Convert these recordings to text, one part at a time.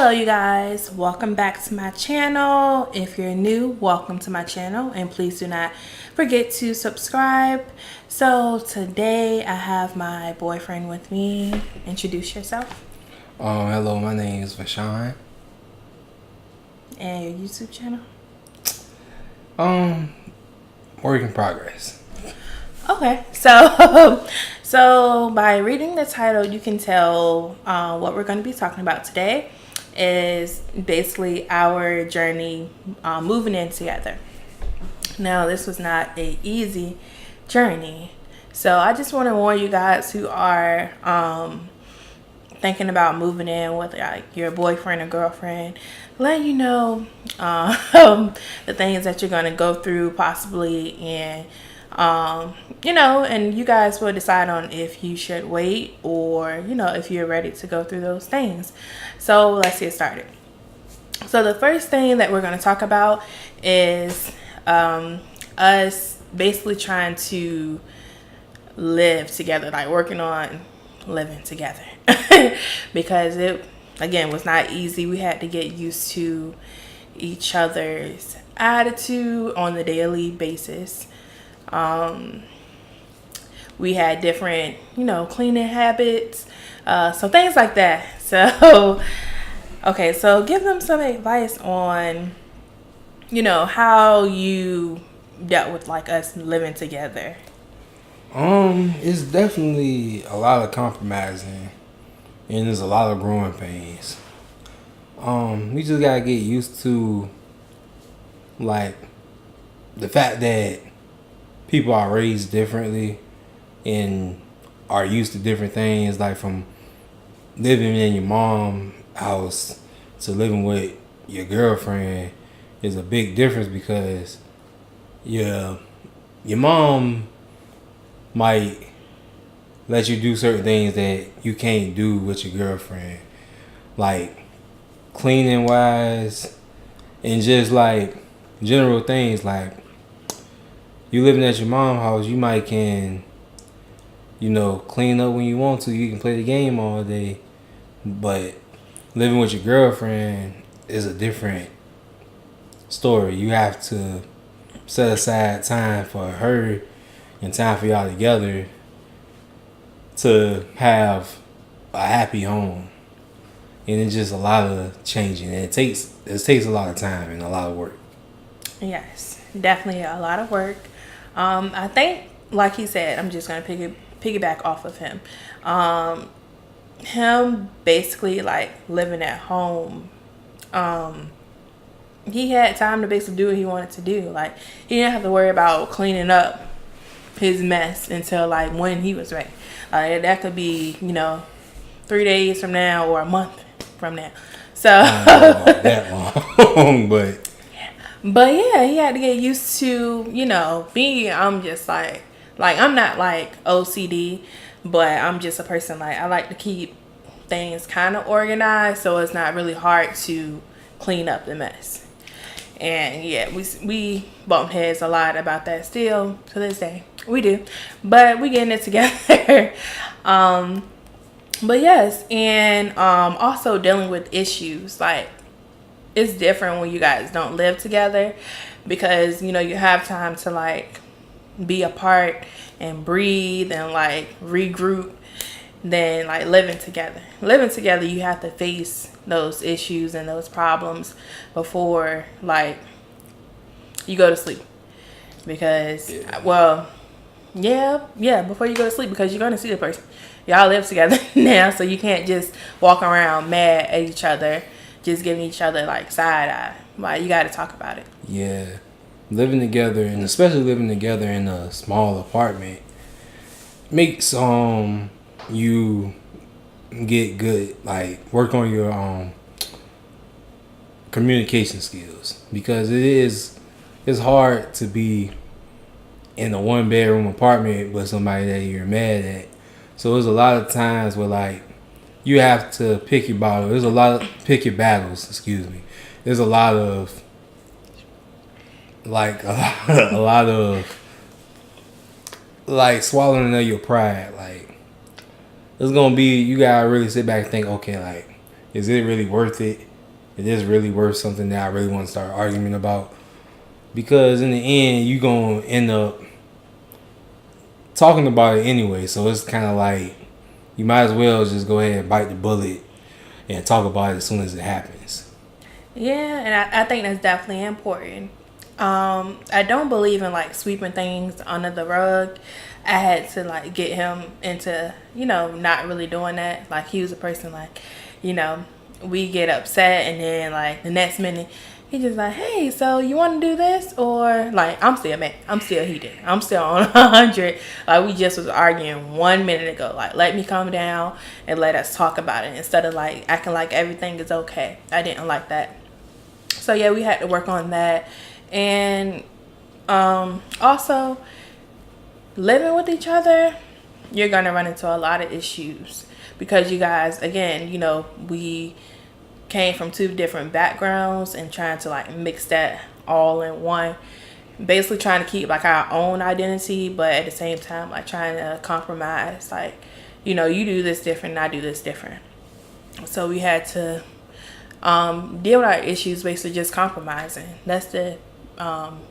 Hello you guys, welcome back to my channel. If you're new, welcome to my channel and please do not forget to subscribe. So today I have my boyfriend with me. Introduce yourself. Hello, my name is Vashawn. And your YouTube channel. Work in progress. Okay, so by reading the title, you can tell what we're going to be talking about today is basically our journey moving in together. Now, this was not an easy journey, so I just want to warn you guys who are thinking about moving in with like your boyfriend or girlfriend, let you know the things that you're going to go through possibly, and and you guys will decide on if you should wait or, if you're ready to go through those things. So let's get started. So the first thing that we're going to talk about is us basically trying to live together, like working on living together because it, again, was not easy. We had to get used to each other's attitude on the daily basis. We had different, cleaning habits, so things like that. So, okay, so give them some advice on, how you dealt with like us living together. It's definitely a lot of compromising, and there's a lot of growing pains. We just gotta get used to, like, the fact that people are raised differently and are used to different things, like from living in your mom's house to living with your girlfriend is a big difference because your mom might let you do certain things that you can't do with your girlfriend, like cleaning wise and just like general things. Like, you living at your mom's house, you might can, clean up when you want to. You can play the game all day. But living with your girlfriend is a different story. You have to set aside time for her and time for y'all together to have a happy home. And it's just a lot of changing. And it takes a lot of time and a lot of work. Yes, definitely a lot of work. I think, like he said, I'm just gonna piggyback off of him. Him basically like living at home. He had time to basically do what he wanted to do. Like, he didn't have to worry about cleaning up his mess until like when he was ready. That could be 3 days from now or a month from now. So not that long, but. But yeah, he had to get used to, being, I'm just like I'm not like OCD, but I'm just a person like I like to keep things kind of organized so it's not really hard to clean up the mess. And yeah, we bump heads a lot about that still to this day. We do. But we getting it together. But yes, and also dealing with issues like, it's different when you guys don't live together because, you have time to like be apart and breathe and like regroup than like living together. Living together, you have to face those issues and those problems before like you go to sleep because, before you go to sleep because you're going to see the person. Y'all live together now, so you can't just walk around mad at each other, just giving each other like side eye. Like, you got to talk about it. Yeah, living together, and especially living together in a small apartment, makes you get good, like work on your communication skills, because it's hard to be in a 1-bedroom apartment with somebody that you're mad at. So there's a lot of times where like you have to pick your battles. There's a lot of pick your battles. Excuse me. There's a lot of like a lot of like swallowing of your pride. Like, it's gonna be, you gotta really sit back and think, okay, like, is it really worth it is this really worth something that I really want to start arguing about? Because in the end, you gonna end up talking about it anyway. So it's kind of like you might as well just go ahead and bite the bullet and talk about it as soon as it happens. Yeah, and I think that's definitely important. I don't believe in like sweeping things under the rug. I had to like get him into, not really doing that. Like he was a person like, we get upset and then like the next minute he just like, hey, so you want to do this? Or like, I'm still mad. I'm still heated. I'm still on 100. Like we just was arguing 1 minute ago. Like let me calm down and let us talk about it instead of like acting like everything is okay. I didn't like that. So yeah, we had to work on that. And also living with each other, you're gonna run into a lot of issues because you guys, again, we came from two different backgrounds and trying to like mix that all in one, basically trying to keep like our own identity, but at the same time like trying to compromise, like you do this different and I do this different. So we had to deal with our issues basically just compromising. That's the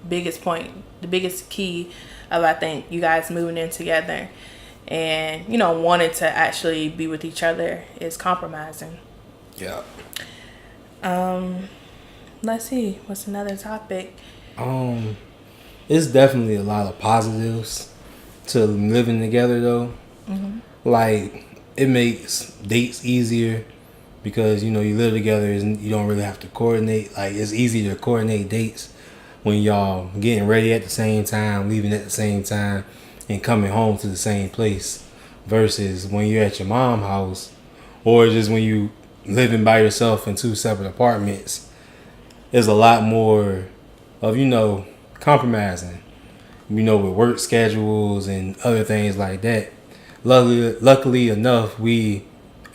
biggest point, the biggest key of I think you guys moving in together and wanting to actually be with each other is compromising. Yeah. Let's see, what's another topic? It's definitely a lot of positives to living together though. Mm-hmm. Like it makes dates easier because you live together and you don't really have to coordinate. Like it's easy to coordinate dates when y'all getting ready at the same time, leaving at the same time, and coming home to the same place versus when you're at your mom's house or just when you living by yourself in two separate apartments. There's a lot more of compromising with work schedules and other things like that. Luckily enough, we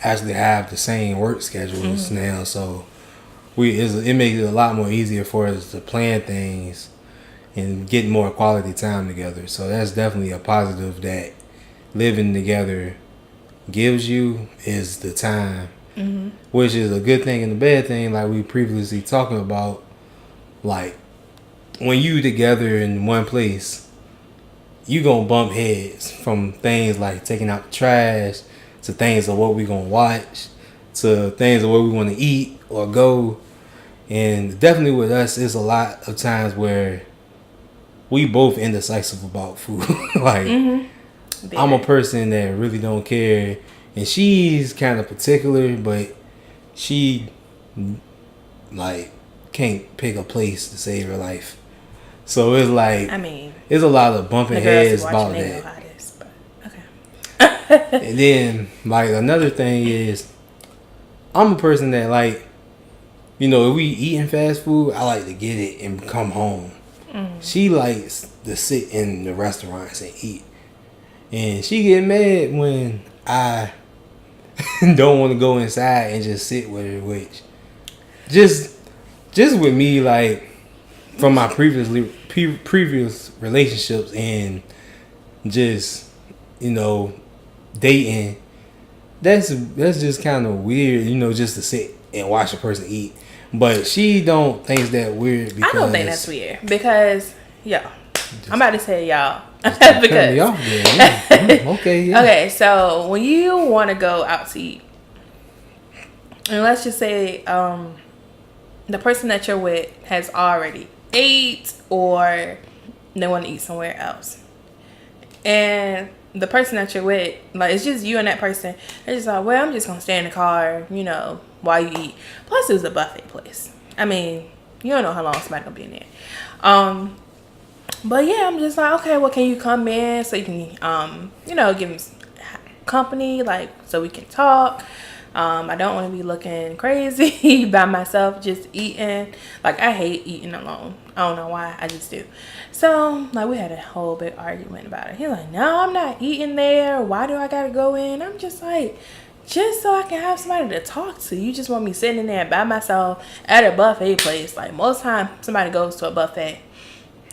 actually have the same work schedules now, so it makes it a lot more easier for us to plan things and get more quality time together. So that's definitely a positive that living together gives you, is the time, which is a good thing and a bad thing. Like we previously talking about, like when you together in one place, you gonna bump heads from things like taking out the trash to things of what we gonna watch to things of where we want to eat or go. And definitely with us, there's a lot of times where we both indecisive about food. Like I'm a person that really don't care, and she's kind of particular, but she like can't pick a place to save her life. So it's like, there's a lot of bumping heads about that. Okay. And then like another thing is, I'm a person that like, if we eating fast food, I like to get it and come home. She likes to sit in the restaurants and eat. And she get mad when I don't want to go inside and just sit with her, which just with me, like from my previous relationships and just dating, that's just kind of weird, just to sit and watch a person eat. But she don't think that weird because I don't think that's weird because I'm about to say y'all because okay, yeah. Okay, so when you want to go out to eat, and let's just say the person that you're with has already ate or they want to eat somewhere else, and the person that you're with, like it's just you and that person, they're just like, well, I'm just gonna stay in the car, while you eat. Plus it was a buffet place. I mean, you don't know how long somebody gonna be in there. But yeah, I'm just like, okay, well, can you come in so you can give me company, like so we can talk. I don't want to be looking crazy by myself just eating. Like I hate eating alone. I don't know why, I just do. So like we had a whole big argument about it. He's like, no, I'm not eating there. Why do I gotta go in? I'm just like, just so I can have somebody to talk to. You just want me sitting in there by myself at a buffet place. Like most time somebody goes to a buffet,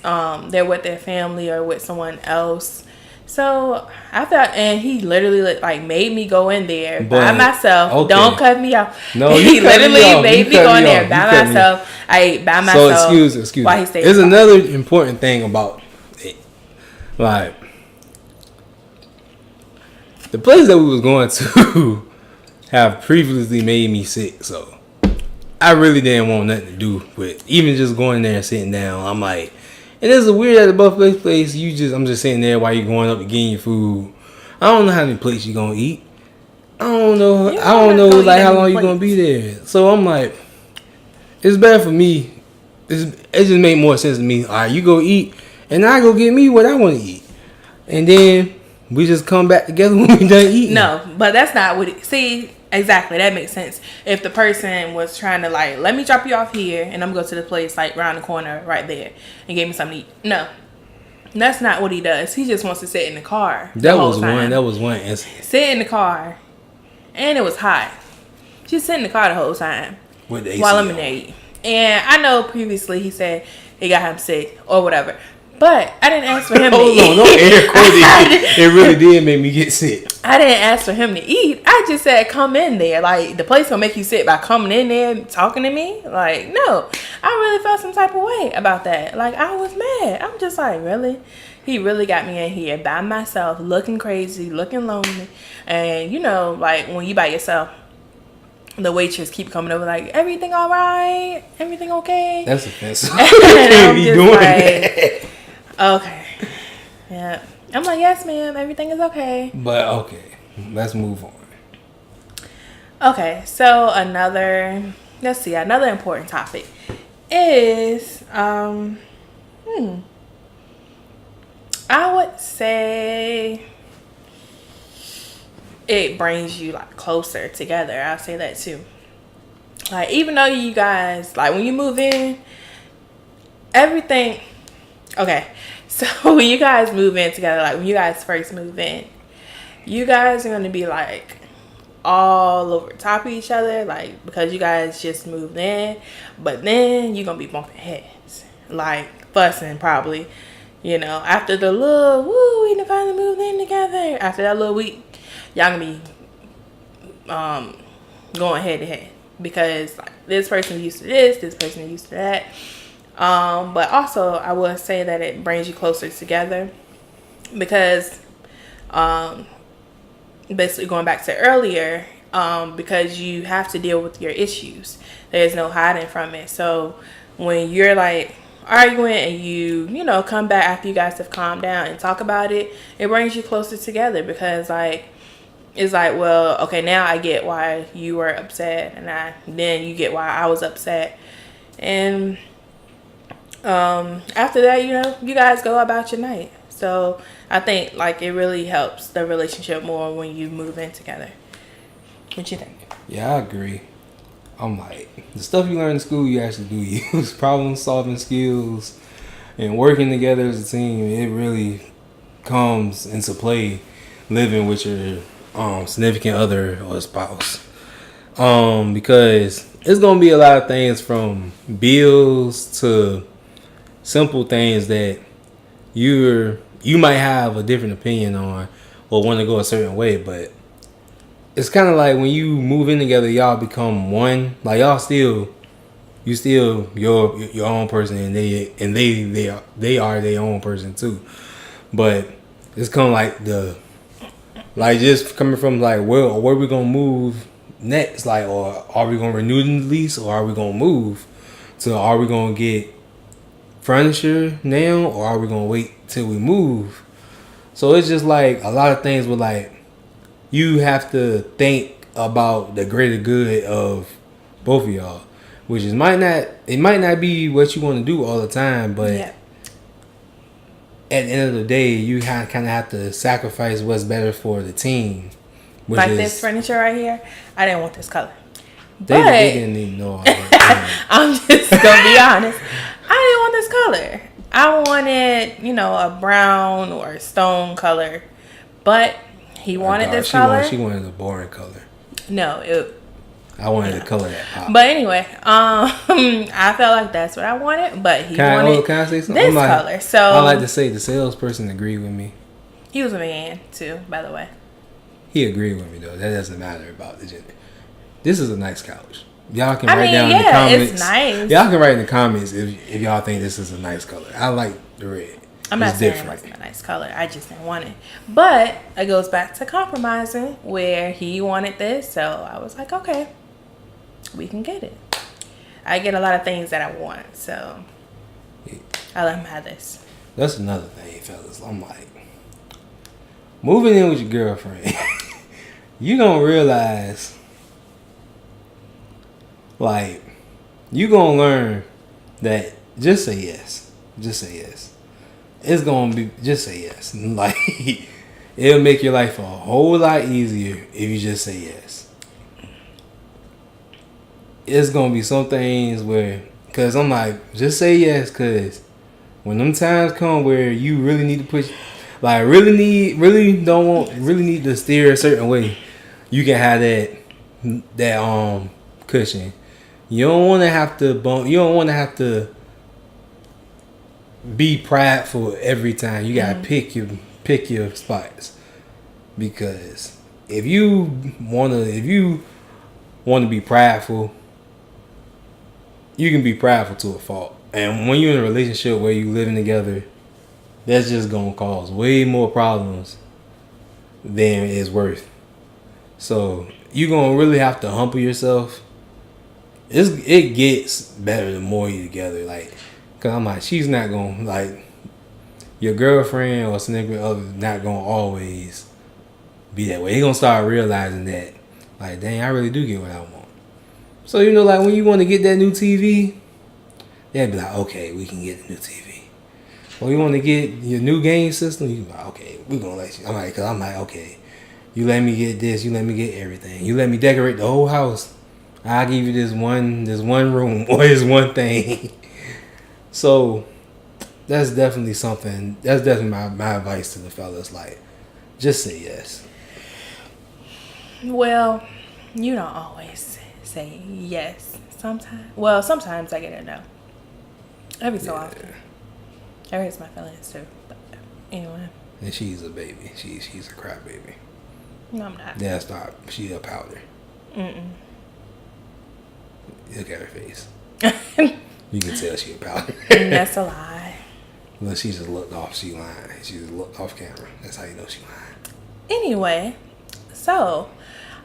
they're with their family or with someone else So I thought, and he literally like made me go in there by But, myself. okay. Don't cut me off. No, he you cut me literally off. made You me cut go in me there off. by You cut me myself. I ate by So myself. excuse While me. he stayed. There's another important thing about it. Like the place that we was going to have previously made me sick, so I really didn't want nothing to do with even just going there and sitting down. I'm like, and it's weird at the buffet place. I'm just sitting there while you going up and getting your food. I don't know how many plates you gonna eat. I don't know. You I don't know don't like eat how any long you gonna be there. So I'm like, it's better for me. It just made more sense to me. All right, you go eat, and I go get me what I want to eat, and then we just come back together when we done eating. No, but that's not what it, see, exactly, that makes sense. If the person was trying to like, let me drop you off here and I'm gonna go to the place like around the corner right there and give me something to eat. No. That's not what he does. He just wants to sit in the car. That was one incident. Sit in the car. And it was hot. Just sit in the car the whole time. With the AC while I'm on. in there eating. And I know previously he said it got him sick or whatever. But I didn't ask for him to eat. Hold on, don't air quote it. It really did make me get sick. I didn't ask for him to eat. I just said come in there. Like the place gonna make you sick by coming in there and talking to me. Like no, I really felt some type of way about that. Like I was mad. I'm just like really. He really got me in here by myself, looking crazy, looking lonely, and you know, like when you by yourself, the waitress keep coming over like everything all right, everything okay. That's offensive. And I'm be just doing like, that. okay, yeah. I'm like, yes, ma'am, everything is okay. But okay, let's move on. Okay, so another important topic is I would say it brings you like closer together. I'll say that too. Like even though you guys like when you move in, everything okay. So when you guys move in together, like when you guys first move in, you guys are gonna be like all over top of each other, like because you guys just moved in, but then you're gonna be bumping heads, like fussing probably. You know, after the little woo, we finally moved in together. After that little week, y'all gonna be going head to head because like, this person used to this person used to that. But also, I will say that it brings you closer together because, basically going back to earlier, because you have to deal with your issues. There's no hiding from it. So when you're like arguing and you know come back after you guys have calmed down and talk about it, it brings you closer together because like it's like, well, okay, now I get why you were upset and then you get why I was upset, and after that, you know, you guys go about your night. So I think like it really helps the relationship more when you move in together. What you think? Yeah, I agree. I'm like, the stuff you learn in school, you actually do use. Problem solving skills and working together as a team, it really comes into play living with your significant other or spouse. Because it's going to be a lot of things from bills to simple things that you might have a different opinion on or want to go a certain way, but it's kind of like when you move in together, y'all become one. Like you still your own person, and they are their own person too. But it's kind of like just coming from like where we gonna move next, like, or are we gonna renew the lease, or are we gonna move? So are we gonna get furniture now, or are we gonna wait till we move? So it's just like a lot of things with like. You have to think about the greater good of both of y'all, which might not be what you want to do all the time, but at the end of the day, you kind of have to sacrifice what's better for the team. Which Like is, this furniture right here, I didn't want this color. They didn't even know. I'm just gonna be honest. I didn't want this color. I wanted, you know, a brown or a stone color, but he wanted this color. She wanted a boring color. No, I wanted the color that popped. But anyway, I felt like that's what I wanted, but he wanted can I say something? this color. So I like to say the salesperson agreed with me. He was a man too, by the way. He agreed with me though. That doesn't matter about the gender. This is a nice couch. Y'all can write down in the comments. It's nice. Y'all can write in the comments if y'all think this is a nice color. I like the red. I'm not saying it wasn't a nice color. I just didn't want it. But it goes back to compromising, where he wanted this, so I was like, okay, we can get it. I get a lot of things that I want, so I let him have this. That's another thing, fellas. I'm like, moving in with your girlfriend, you gonna realize, like, you gonna learn that just say yes. Just say yes. It's gonna be, just say yes. Like, it'll make your life a whole lot easier if you just say yes. It's gonna be some things where, cause I'm like, just say yes, cause when them times come where you really need to push, like really need to steer a certain way, you can have that cushion. You don't want to have to bump. You don't want to have to be prideful every time. You gotta pick your spots, because if you wanna be prideful, you can be prideful to a fault. And when you're in a relationship where you living together, that's just gonna cause way more problems than it's worth. So you're gonna really have to humble yourself. It gets better the more you together. Like, cause I'm like, she's not gonna, like, your girlfriend or significant other not gonna always be that way. They gonna start realizing that, like, dang, I really do get what I want. So, you know, like, when you want to get that new TV, they'll be like, okay, we can get the new TV. Or you want to get your new game system, you be like, okay, we're gonna let you. I'm like, okay, you let me get this, you let me get everything, you let me decorate the whole house. I'll give you this one room or this one thing. So that's definitely something. That's definitely my advice to the fellas. Like, just say yes. Well, you don't always say yes. Sometimes I get a no. Every so often. It hurts my feelings too. But anyway. And she's a baby. She's a crybaby. No, I'm not. Yeah, stop. She's a powder. Look at her face. You can tell she a powder. That's a lie. Well, she just looked off. She lying. She just looked off camera. That's how you know she lying. Anyway, so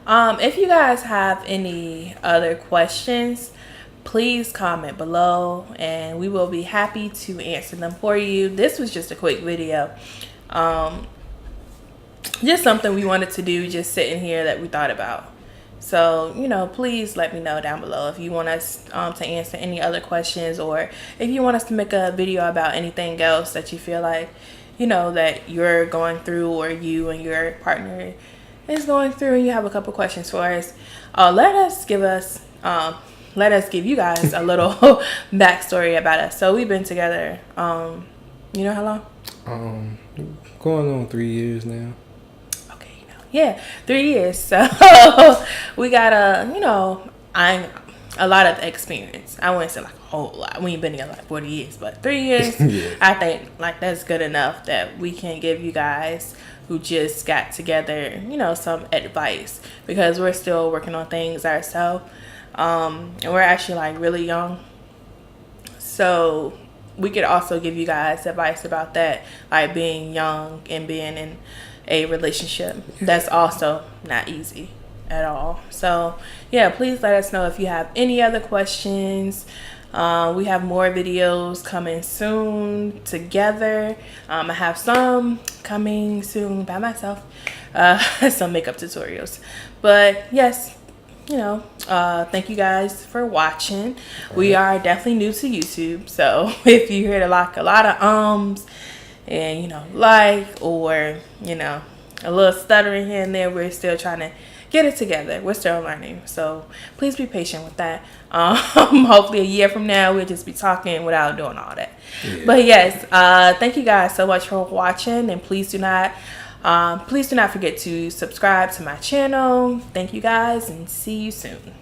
if you guys have any other questions, please comment below and we will be happy to answer them for you. This was just a quick video. Just something we wanted to do, just sitting here that we thought about. So, you know, please let me know down below if you want us to answer any other questions, or if you want us to make a video about anything else that you feel like, you know, that you're going through, or you and your partner is going through, and you have a couple questions for us. Let us give you guys a little backstory about us. So we've been together, you know how long? Going on 3 years now. Yeah, 3 years. So we got a lot of experience. I wouldn't say like a whole lot. We ain't been together like 40 years, but 3 years, yeah. I think like that's good enough that we can give you guys who just got together, you know, some advice, because we're still working on things ourselves. And we're actually like really young. So we could also give you guys advice about that, like being young and being in a relationship. That's also not easy at all. So yeah, please let us know if you have any other questions. We have more videos coming soon together. I have some coming soon by myself, some makeup tutorials. But yes, you know, thank you guys for watching. We are definitely new to YouTube, so if you hear like a lot of and, you know, or, you know, a little stuttering here and there, we're still trying to get it together. We're still learning, so please be patient with that. Hopefully a year from now we'll just be talking without doing all that. Yeah. But yes, thank you guys so much for watching, and please do not forget to subscribe to my channel. Thank you guys, and see you soon.